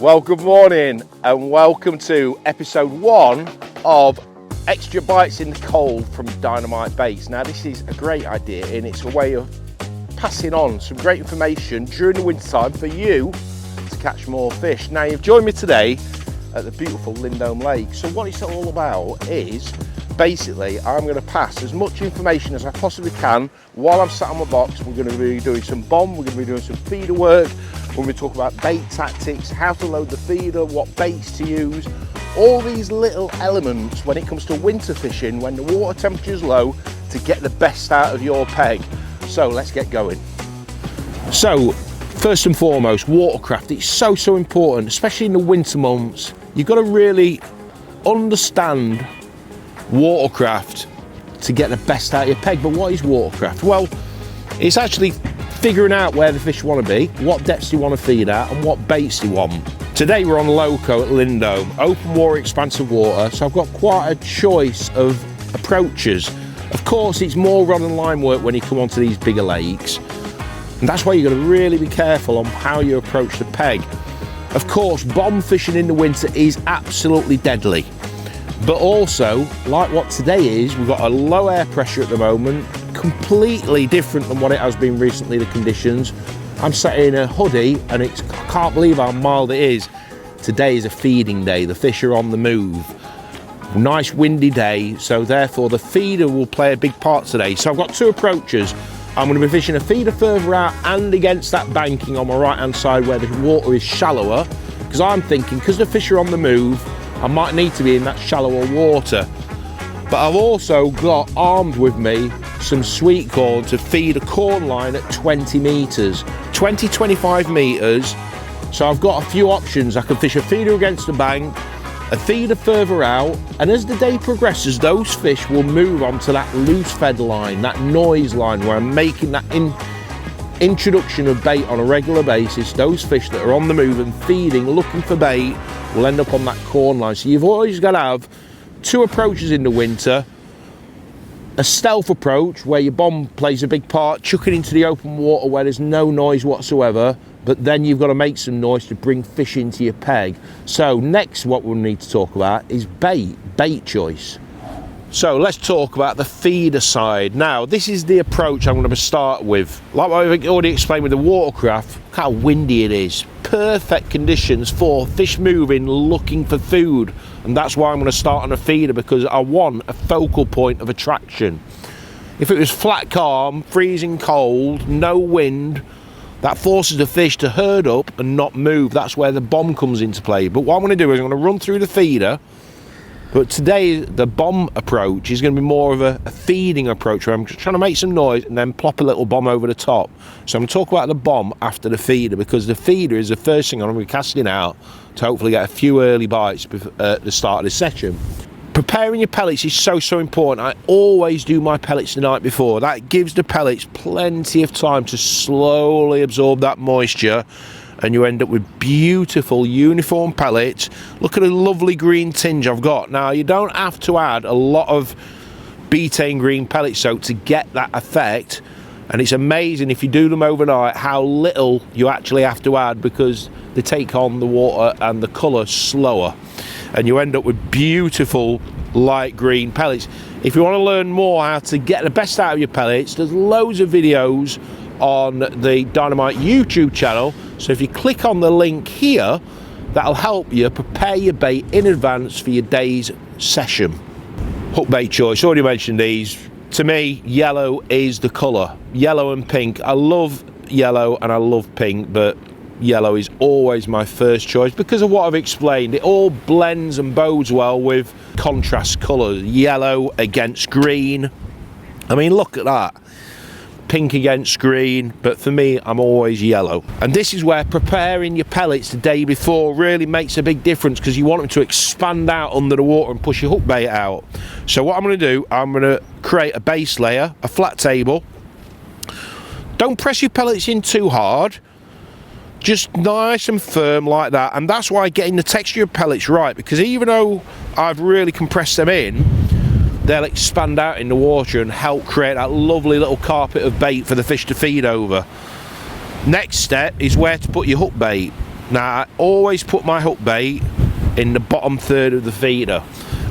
Well, good morning and welcome to episode 1 of Extra Bites in the Cold from Dynamite Baits. Now, this is a great idea and it's a way of passing on some great information during the winter time for you to catch more fish. Now, you've joined me today at the beautiful Lindome Lake. So what it's all about is basically I'm going to pass as much information as I possibly can while I'm sat on my box. We're going to be doing some bomb, we're going to be doing some feeder work, we're going to talk about bait tactics, how to load the feeder, what baits to use, all these little elements when it comes to winter fishing when the water temperature is low to get the best out of your peg. So let's get going. So first and foremost, watercraft. It's so important, especially in the winter months. You've got to really understand watercraft to get the best out of your peg. But what is watercraft? Well, it's actually figuring out where the fish want to be, what depths you want to feed at, and what baits you want. Today we're on Loco at Lindome, open water, expansive water, so I've got quite a choice of approaches. Of course, it's more rod and line work when you come onto these bigger lakes, and that's why you've got to really be careful on how you approach the peg. Of course, bomb fishing in the winter is absolutely deadly. But also, like what today is, we've got a low air pressure at the moment, completely different than what it has been recently, the conditions. I'm sat in a hoodie and I can't believe how mild it is. Today is a feeding day, the fish are on the move. Nice windy day, so therefore the feeder will play a big part today. So I've got two approaches. I'm going to be fishing a feeder further out and against that banking on my right hand side where the water is shallower, because I'm thinking, because the fish are on the move, I might need to be in that shallower water. But I've also got armed with me some sweet corn to feed a corn line at 20 metres, 20-25 metres. So I've got a few options. I can fish a feeder against the bank, a feeder further out, and as the day progresses, those fish will move onto that loose fed line, that noise line where I'm making that introduction of bait on a regular basis. Those fish that are on the move and feeding, looking for bait, will end up on that corn line. So you've always got to have two approaches in the winter. A stealth approach where your bomb plays a big part, chuck it into the open water where there's no noise whatsoever, but then you've got to make some noise to bring fish into your peg. So next, what we'll need to talk about is bait choice. So let's talk about the feeder side. Now, this is the approach I'm going to start with. Like I've already explained with the watercraft, look how windy it is. Perfect conditions for fish moving, looking for food. And that's why I'm going to start on a feeder, because I want a focal point of attraction. If it was flat calm, freezing cold, no wind, that forces the fish to herd up and not move. That's where the bomb comes into play. But what I'm going to do is I'm going to run through the feeder. But today, the bomb approach is going to be more of a feeding approach where I'm just trying to make some noise and then plop a little bomb over the top. So I'm going to talk about the bomb after the feeder, because the feeder is the first thing I'm going to be casting out to hopefully get a few early bites at the start of the session. Preparing your pellets is so important. I always do my pellets the night before. That gives the pellets plenty of time to slowly absorb that moisture, and you end up with beautiful uniform pellets. Look at the lovely green tinge I've got. Now, you don't have to add a lot of betaine green pellet soak to get that effect, and it's amazing if you do them overnight how little you actually have to add, because they take on the water and the colour slower, and you end up with beautiful light green pellets. If you want to learn more how to get the best out of your pellets, there's loads of videos on the Dynamite YouTube channel, so if you click on the link here, that'll help you prepare your bait in advance for your day's session. Hook bait choice, already mentioned these. To me, yellow is the colour, yellow and pink. I love yellow and I love pink, but yellow is always my first choice because of what I've explained. It all blends and bodes well with contrast colours, yellow against green. I mean, look at that. Pink against green, but for me, I'm always yellow. And this is where preparing your pellets the day before really makes a big difference, because you want them to expand out under the water and push your hook bait out. So what I'm going to do, I'm going to create a base layer, a flat table. Don't press your pellets in too hard, just nice and firm like that. And that's why getting the texture of pellets right, because even though I've really compressed them in, they'll expand out in the water and help create that lovely little carpet of bait for the fish to feed over. Next step is where to put your hook bait. Now, I always put my hook bait in the bottom third of the feeder,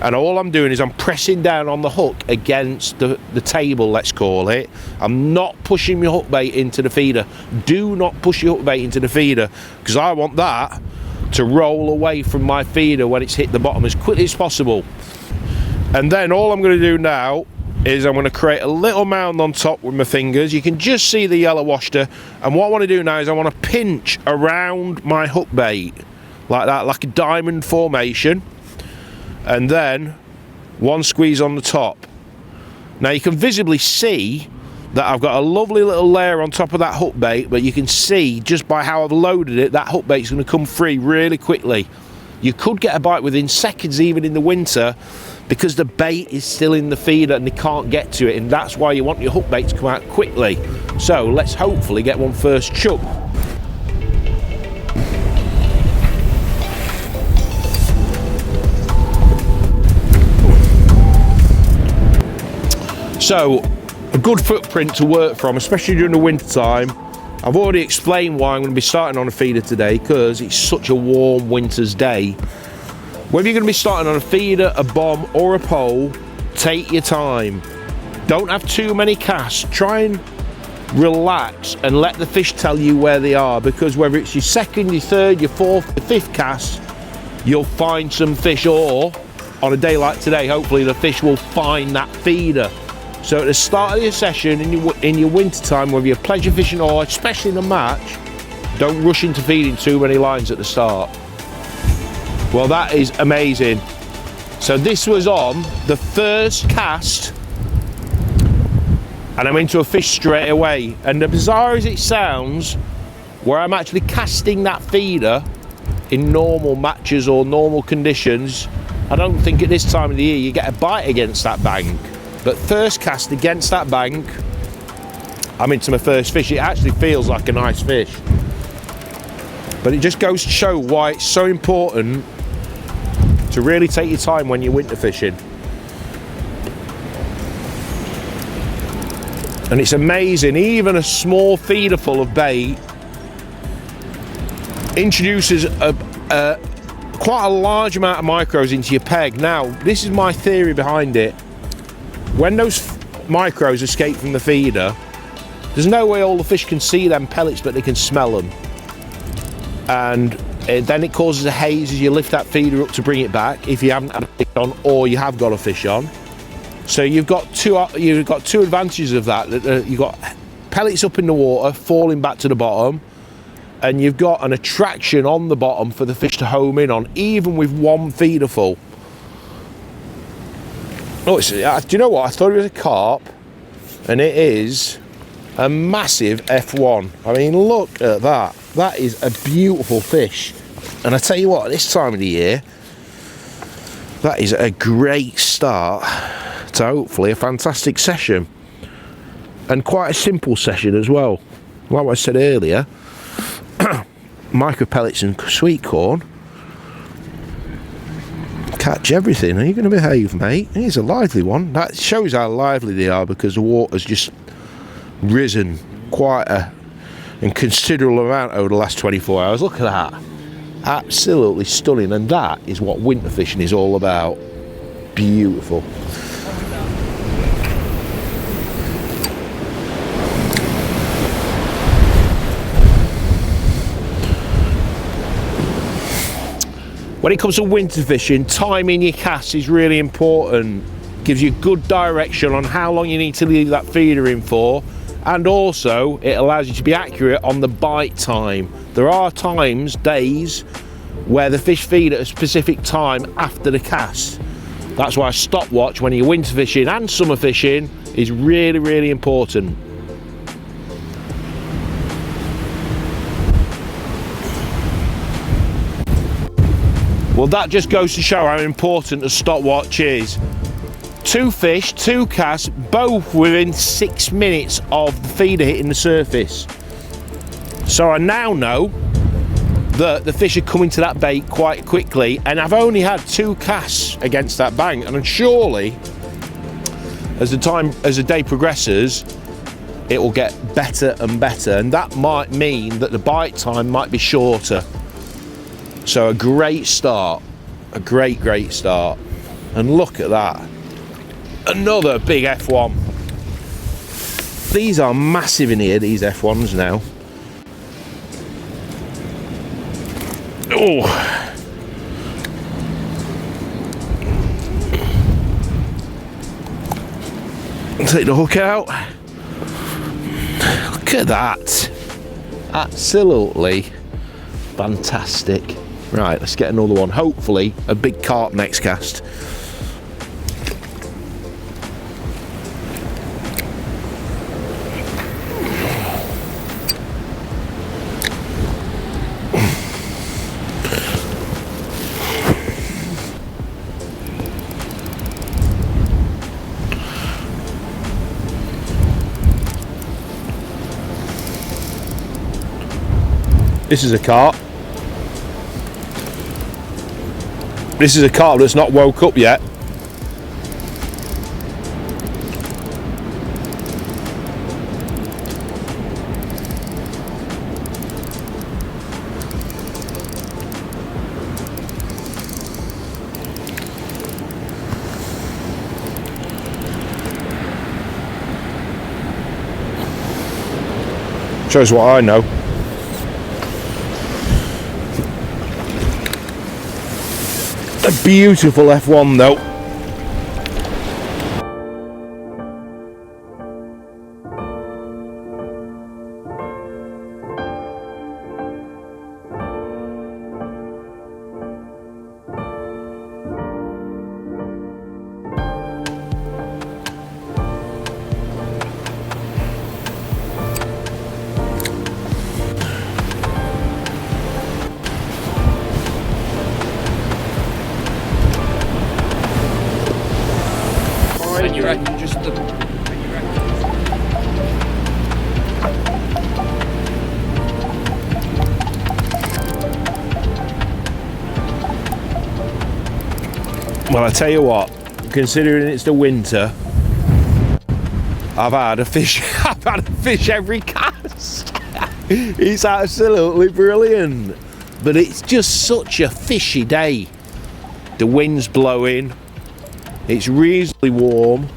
and all I'm doing is I'm pressing down on the hook against the table, let's call it. I'm not pushing my hook bait into the feeder. Do not push your hook bait into the feeder, because I want that to roll away from my feeder when it's hit the bottom as quickly as possible. And then all I'm going to do now is I'm going to create a little mound on top with my fingers. You can just see the yellow washter, and what I want to do now is I want to pinch around my hook bait like that, like a diamond formation, and then one squeeze on the top. Now you can visibly see that I've got a lovely little layer on top of that hook bait, but you can see just by how I've loaded it, that hook bait's going to come free really quickly. You could get a bite within seconds even in the winter, because the bait is still in the feeder and they can't get to it, and that's why you want your hook bait to come out quickly. So let's hopefully get one first chuck. So a good footprint to work from, especially during the winter time. I've already explained why I'm going to be starting on a feeder today, because it's such a warm winter's day. Whether you're going to be starting on a feeder, a bomb or a pole, take your time. Don't have too many casts. Try and relax and let the fish tell you where they are, because whether it's your second, your third, your fourth, your fifth cast, you'll find some fish, or on a day like today, hopefully the fish will find that feeder. So at the start of your session, in your winter time, whether you're pleasure fishing or especially in a match, don't rush into feeding too many lines at the start. Well, that is amazing. So this was on the first cast, and I'm into a fish straight away. And as bizarre as it sounds, where I'm actually casting that feeder in normal matches or normal conditions, I don't think at this time of the year you get a bite against that bank. But first cast against that bank, I'm into my first fish. It actually feels like a nice fish. But it just goes to show why it's so important to really take your time when you're winter fishing. And it's amazing, even a small feeder full of bait introduces quite a large amount of micros into your peg. Now, this is my theory behind it. When those micros escape from the feeder, there's no way all the fish can see them pellets, but they can smell them. And then it causes a haze as you lift that feeder up to bring it back, if you haven't had a fish on or you have got a fish on. So you've got two advantages of that. You've got pellets up in the water falling back to the bottom, and you've got an attraction on the bottom for the fish to home in on, even with one feeder full. Oh, do you know what? I thought it was a carp, and it is a massive F1. I mean, look at that. That is a beautiful fish. And I tell you what, at this time of the year, that is a great start to hopefully a fantastic session. And quite a simple session as well. Like I said earlier, micro pellets and sweet corn catch everything. Are you going to behave, mate? Here's a lively one. That shows how lively they are, because the water's just risen quite a considerable amount over the last 24 hours. Look at that. Absolutely stunning. And that is what winter fishing is all about. Beautiful. When it comes to winter fishing, timing your casts is really important. Gives you good direction on how long you need to leave that feeder in for, and also it allows you to be accurate on the bite time. There are times, days, where the fish feed at a specific time after the cast. That's why a stopwatch when you're winter fishing and summer fishing is really, really important. Well, that just goes to show how important a stopwatch is. 2 fish, 2 casts, both within 6 minutes of the feeder hitting the surface. So I now know that the fish are coming to that bait quite quickly, and I've only had 2 casts against that bank, and surely as the day progresses, it will get better and better, and that might mean that the bite time might be shorter. So a great start, a great start. And look at that, another big F1. These are massive in here, these F1s now. Oh, take the hook out. Look at that, absolutely fantastic. Right, let's get another one, hopefully a big carp next cast. This is a carp. This is a carp that's not woke up yet. Shows what I know. A beautiful F1 though. You reckon just the... Well, I tell you what, considering it's the winter, I've had a fish. I've had a fish every cast. It's absolutely brilliant. But it's just such a fishy day. The wind's blowing. It's reasonably warm.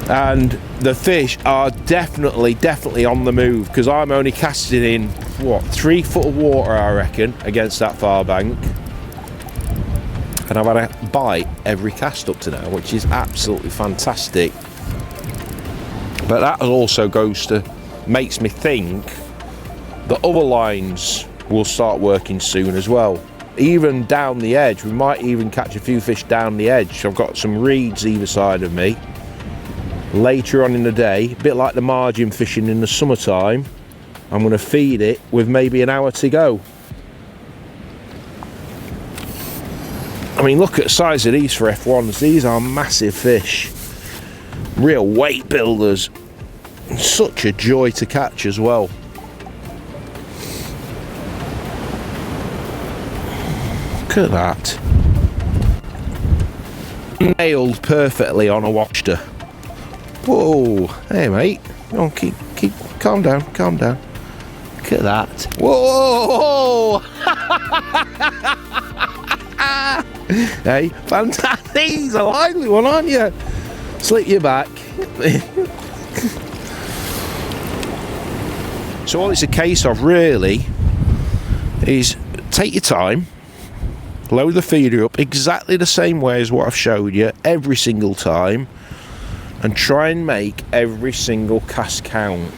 And the fish are definitely on the move, because I'm only casting in, what, 3 foot of water, I reckon, against that far bank. And I've had a bite every cast up to now, which is absolutely fantastic. But that also makes me think that other lines will start working soon as well. Even down the edge, we might even catch a few fish down the edge. I've got some reeds either side of me. Later on in the day, a bit like the margin fishing in the summertime, I'm going to feed it with maybe an hour to go. I mean, look at the size of these for F1s. These are massive fish. Real weight builders. Such a joy to catch as well. Look at that. Nailed perfectly on a watcher. Whoa, hey mate. Come on, keep, calm down. Look at that. Whoa! Hey, fantastic. He's a lively one, aren't you? Slip your back. So all it's a case of really is take your time, load the feeder up exactly the same way as what I've showed you every single time, and try and make every single cast count.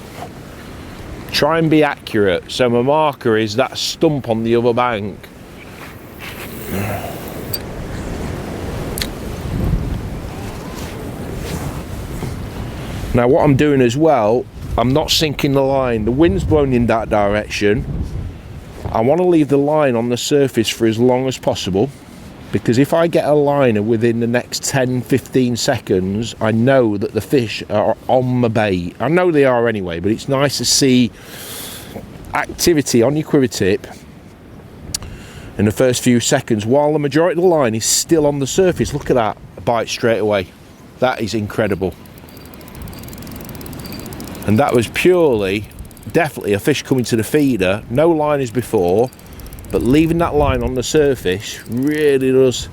Try and be accurate. So my marker is that stump on the other bank. Now what I'm doing as well, I'm not sinking the line. The wind's blowing in that direction. I want to leave the line on the surface for as long as possible, because if I get a liner within the next 10-15 seconds, I know that the fish are on my bait. I know they are anyway, but it's nice to see activity on your quiver tip in the first few seconds while the majority of the line is still on the surface. Look at that, a bite straight away. That is incredible. And that was purely definitely a fish coming to the feeder, no line as before, but leaving that line on the surface really does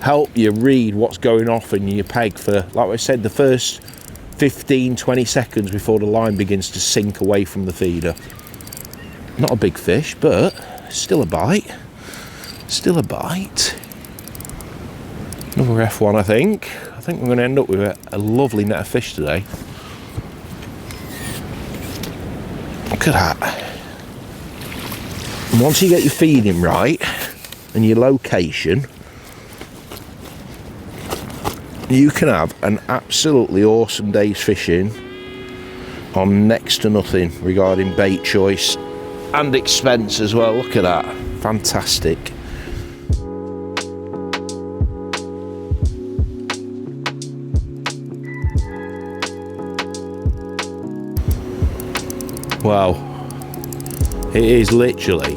help you read what's going off in your peg for, like I said, the first 15-20 seconds before the line begins to sink away from the feeder. Not a big fish, but still a bite. Still a bite. Another F1, I think. I think we're going to end up with a lovely net of fish today. Look at that. And once you get your feeding right and your location, you can have an absolutely awesome day's fishing on next to nothing regarding bait choice and expense as well. Look at that. Fantastic. Wow, it is literally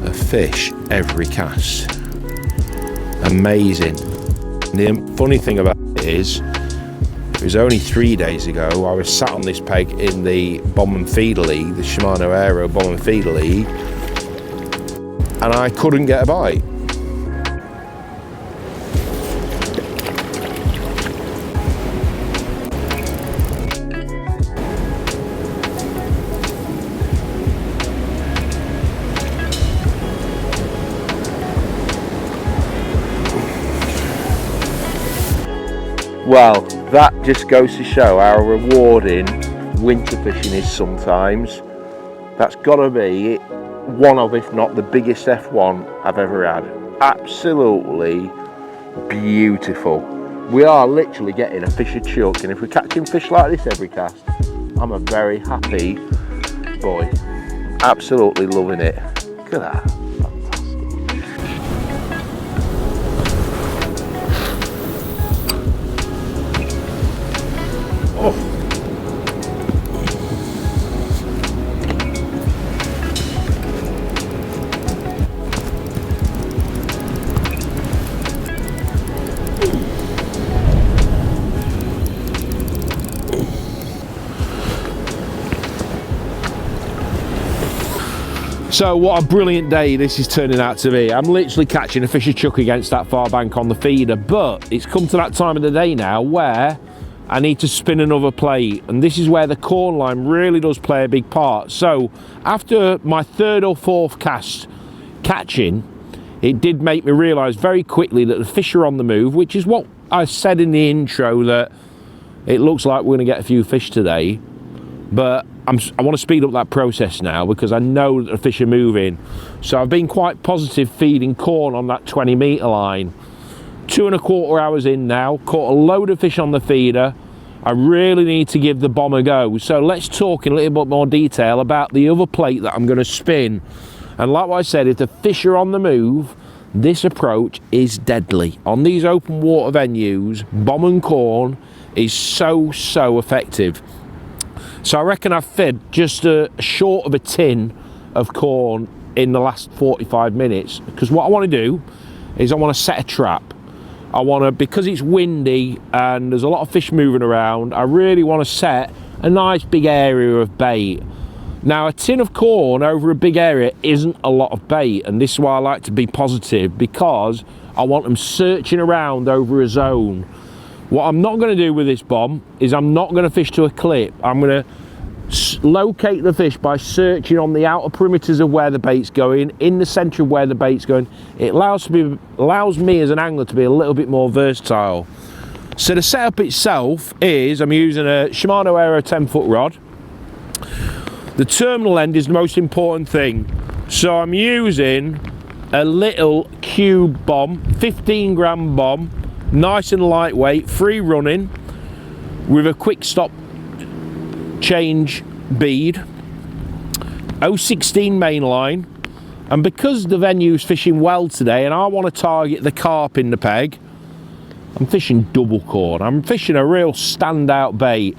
a fish every cast. Amazing. The funny thing about it is, it was only 3 days ago I was sat on this peg in the Bomb and Feeder League, the Shimano Aero Bomb and Feeder League, and I couldn't get a bite. Well, that just goes to show how rewarding winter fishing is sometimes. That's got to be one of, if not the biggest F1 I've ever had. Absolutely beautiful. We are literally getting a fish a chuck, and if we're catching fish like this every cast, I'm a very happy boy. Absolutely loving it. Look at that. So what a brilliant day this is turning out to be. I'm literally catching a fish a chuck against that far bank on the feeder, but it's come to that time of the day now where I need to spin another plate, and this is where the corn line really does play a big part. So after my third or fourth cast catching, it did make me realise very quickly that the fish are on the move, which is what I said in the intro, that it looks like we're going to get a few fish today, but I want to speed up that process now because I know that the fish are moving. So I've been quite positive feeding corn on that 20 metre line. 2¼ hours in now, caught a load of fish on the feeder. I really need to give the bomb a go. So let's talk in a little bit more detail about the other plate that I'm going to spin. And like I said, if the fish are on the move, this approach is deadly. On these open water venues, bomb and corn is so effective. So I reckon I've fed just short of a tin of corn in the last 45 minutes, because what I want to do is I want to set a trap. I want to, because it's windy and there's a lot of fish moving around, I really want to set a nice big area of bait. Now, a tin of corn over a big area isn't a lot of bait, and this is why I like to be positive, because I want them searching around over a zone. What I'm not going to do with this bomb is I'm not going to fish to a clip. I'm going to locate the fish by searching on the outer perimeters of where the bait's going, in the centre of where the bait's going. It allows me as an angler to be a little bit more versatile. So the setup itself is, I'm using a Shimano Aero 10-foot rod. The terminal end is the most important thing. So I'm using a little cube bomb, 15-gram bomb, nice and lightweight, free running, with a quick stop change bead, 016 main line. And because the venue's fishing well today and I want to target the carp in the peg, I'm fishing double corn. I'm fishing a real standout bait.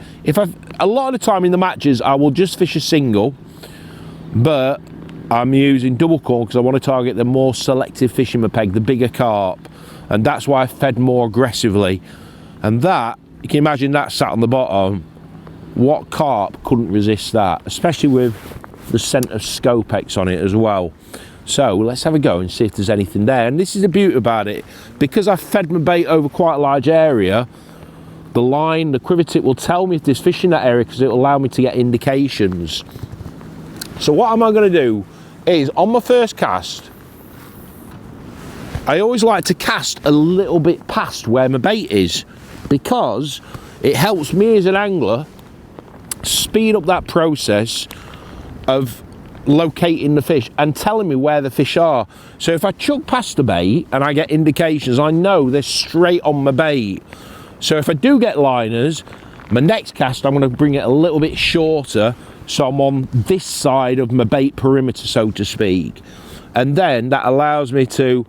A lot of the time in the matches I will just fish a single, but I'm using double corn because I want to target the more selective fish in my peg, the bigger carp. And that's why I fed more aggressively. And that, you can imagine that sat on the bottom, What carp couldn't resist that, especially with the scent of Scopex on it as well. So let's have a go and see if there's anything there. And this is the beauty about it, because I've fed my bait over quite a large area, the line, the quiver tip will tell me if there's fish in that area, because it will allow me to get indications. So what am I going to do is, on my first cast, I always like to cast a little bit past where my bait is, because it helps me as an angler speed up that process of locating the fish and telling me where the fish are. So if I chug past the bait and I get indications, I know they're straight on my bait. So if I do get liners, my next cast I'm going to bring it a little bit shorter, so I'm on this side of my bait perimeter, so to speak. And then that allows me to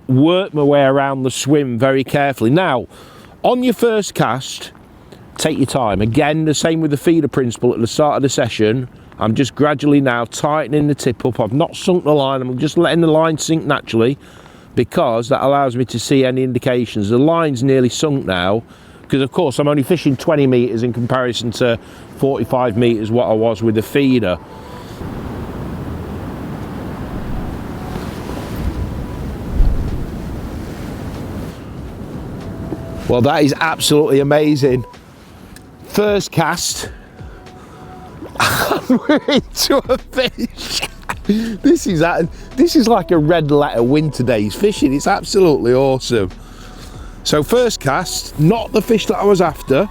work my way around the swim very carefully. Now, on your first cast, take your time. Again, the same with the feeder principle at the start of the session. I'm just gradually now tightening the tip up. I've not sunk the line, I'm just letting the line sink naturally, because that allows me to see any indications. The line's nearly sunk now, because of course I'm only fishing 20 metres in comparison to 45 metres what I was with the feeder. Well, that is absolutely amazing. First cast, and we're into a fish. This is like a red letter win today's fishing. It's absolutely awesome. So first cast, not the fish that I was after,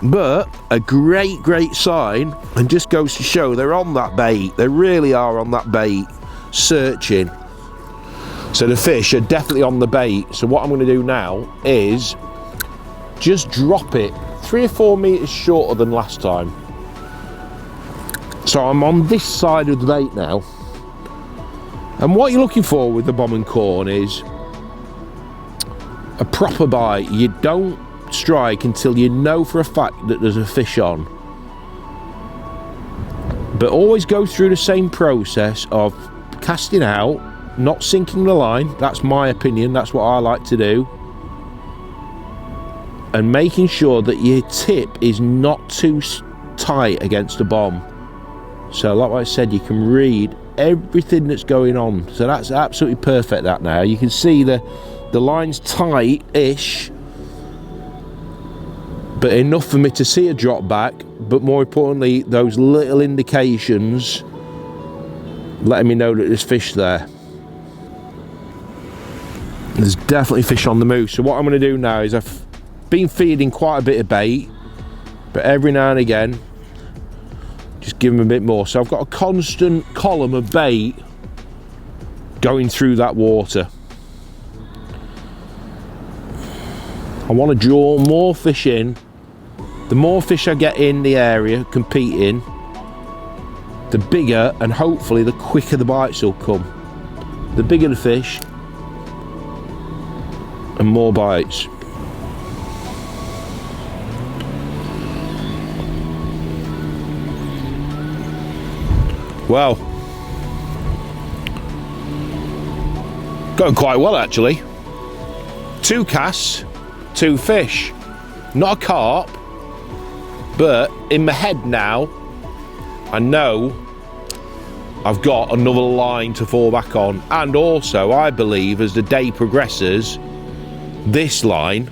but a great sign, and just goes to show they're on that bait. They really are on that bait, searching. So the fish are definitely on the bait. So what I'm going to do now is just drop it 3 or 4 metres shorter than last time. So I'm on this side of the bait now. And what you're looking for with the bomb and corn is a proper bite. You don't strike until you know for a fact that there's a fish on. But always go through the same process of casting out, not sinking the line. That's my opinion, that's what I like to do. And making sure that your tip is not too tight against the bomb. So like I said, you can read everything that's going on. So that's absolutely perfect, that now. You can see the line's tight-ish, but enough for me to see a drop back, but more importantly, those little indications letting me know that there's fish there. There's definitely fish on the move. So what I'm going to do now is, I've been feeding quite a bit of bait, but every now and again just give them a bit more. So I've got a constant column of bait going through that water. I want to draw more fish in. The more fish I get in the area competing, the bigger and hopefully the quicker the bites will come. The bigger the fish and more bites. Well, going quite well actually. 2 casts, 2 fish. Not a carp, but in my head now, I know I've got another line to fall back on. And also, I believe as the day progresses, this line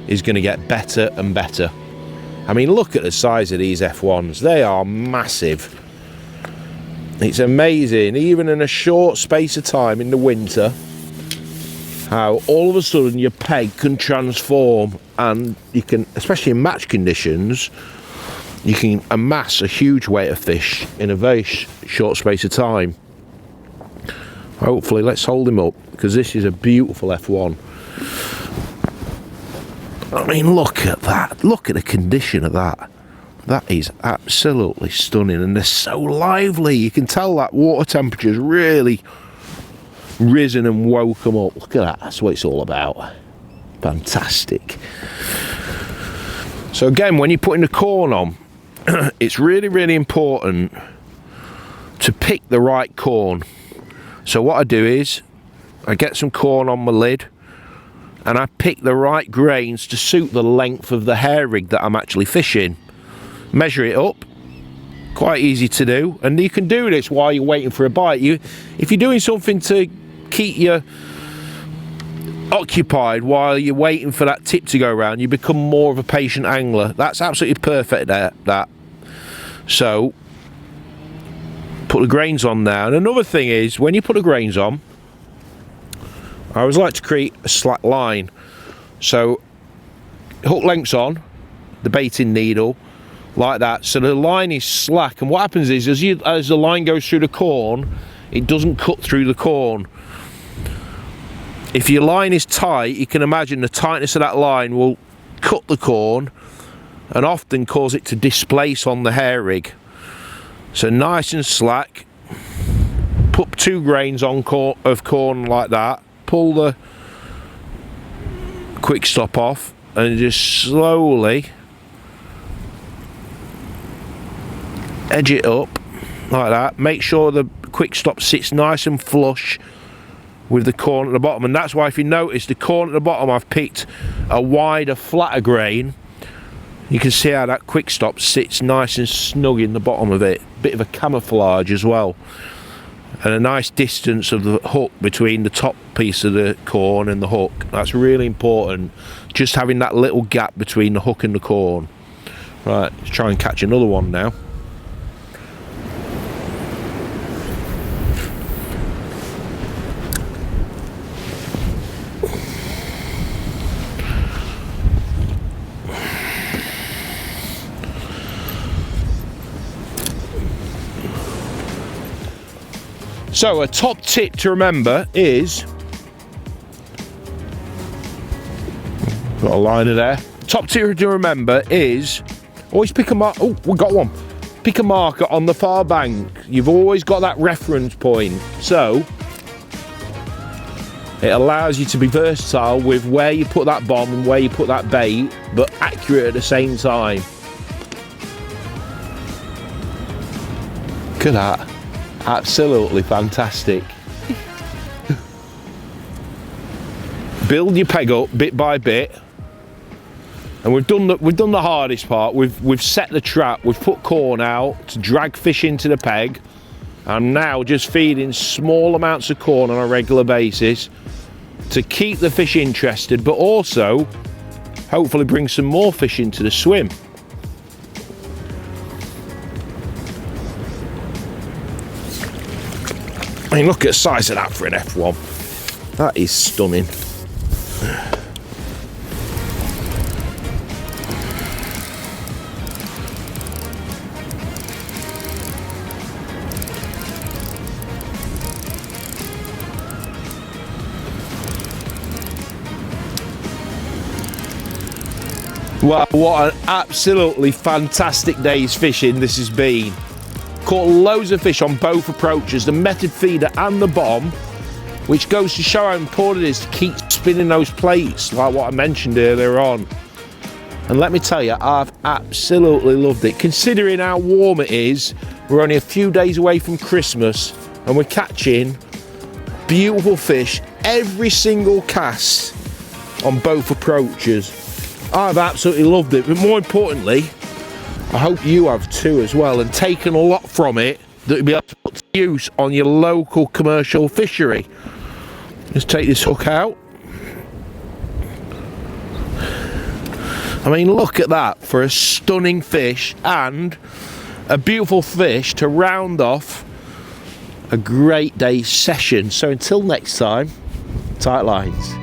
is going to get better and better. I mean, look at the size of these F1s. They are massive. It's amazing, even in a short space of time in the winter, how all of a sudden your peg can transform, and you can, especially in match conditions, you can amass a huge weight of fish in a very short space of time. Hopefully, let's hold him up, because this is a beautiful F1. I mean, look at that. Look at the condition of that. That is absolutely stunning, and they're so lively. You can tell that water temperature's really risen and woke them up. Look at that, that's what it's all about. Fantastic. So again, when you're putting the corn on, it's really important to pick the right corn. So what I do is, I get some corn on my lid, and I pick the right grains to suit the length of the hair rig that I'm actually fishing. Measure it up, quite easy to do, and you can do this while you're waiting for a bite. If you're doing something to keep you occupied while you're waiting for that tip to go around, you become more of a patient angler. That's absolutely perfect there, that. So put the grains on now. And another thing is, when you put the grains on, I always like to create a slack line. So hook lengths on, the baiting needle, like that, so the line is slack. And what happens is, as the line goes through the corn, it doesn't cut through the corn. If your line is tight, you can imagine the tightness of that line will cut the corn and often cause it to displace on the hair rig. So nice and slack. Put 2 grains on of corn like that. Pull the quick stop off and just slowly edge it up like that. Make sure the quick stop sits nice and flush with the corn at the bottom, and that's why, if you notice, the corn at the bottom, I've picked a wider, flatter grain. You can see how that quick stop sits nice and snug in the bottom of it. Bit of a camouflage as well, and a nice distance of the hook between the top piece of the corn and the hook. That's really important, just having that little gap between the hook and the corn. Right, let's try and catch another one now. So a top tip to remember is, got a liner there. Top tip to remember is always pick a mark. Oh, we got one. Pick a marker on the far bank. You've always got that reference point, so it allows you to be versatile with where you put that bomb and where you put that bait, but accurate at the same time. Look at that. Absolutely fantastic. Build your peg up bit by bit, and we've done the hardest part. We've set the trap. We've put corn out to drag fish into the peg. I'm now just feeding small amounts of corn on a regular basis to keep the fish interested, but also hopefully bring some more fish into the swim. I mean, look at the size of that for an F1. That is stunning. Well, what an absolutely fantastic day's fishing this has been. Caught loads of fish on both approaches, the method feeder and the bomb, which goes to show how important it is to keep spinning those plates, like what I mentioned earlier on. And let me tell you, I've absolutely loved it. Considering how warm it is, we're only a few days away from Christmas, and we're catching beautiful fish every single cast on both approaches. I've absolutely loved it, but more importantly, I hope you have too as well, and taken a lot from it that you'll be able to put to use on your local commercial fishery. Let's take this hook out. I mean, look at that for a stunning fish and a beautiful fish to round off a great day's session. So until next time, tight lines.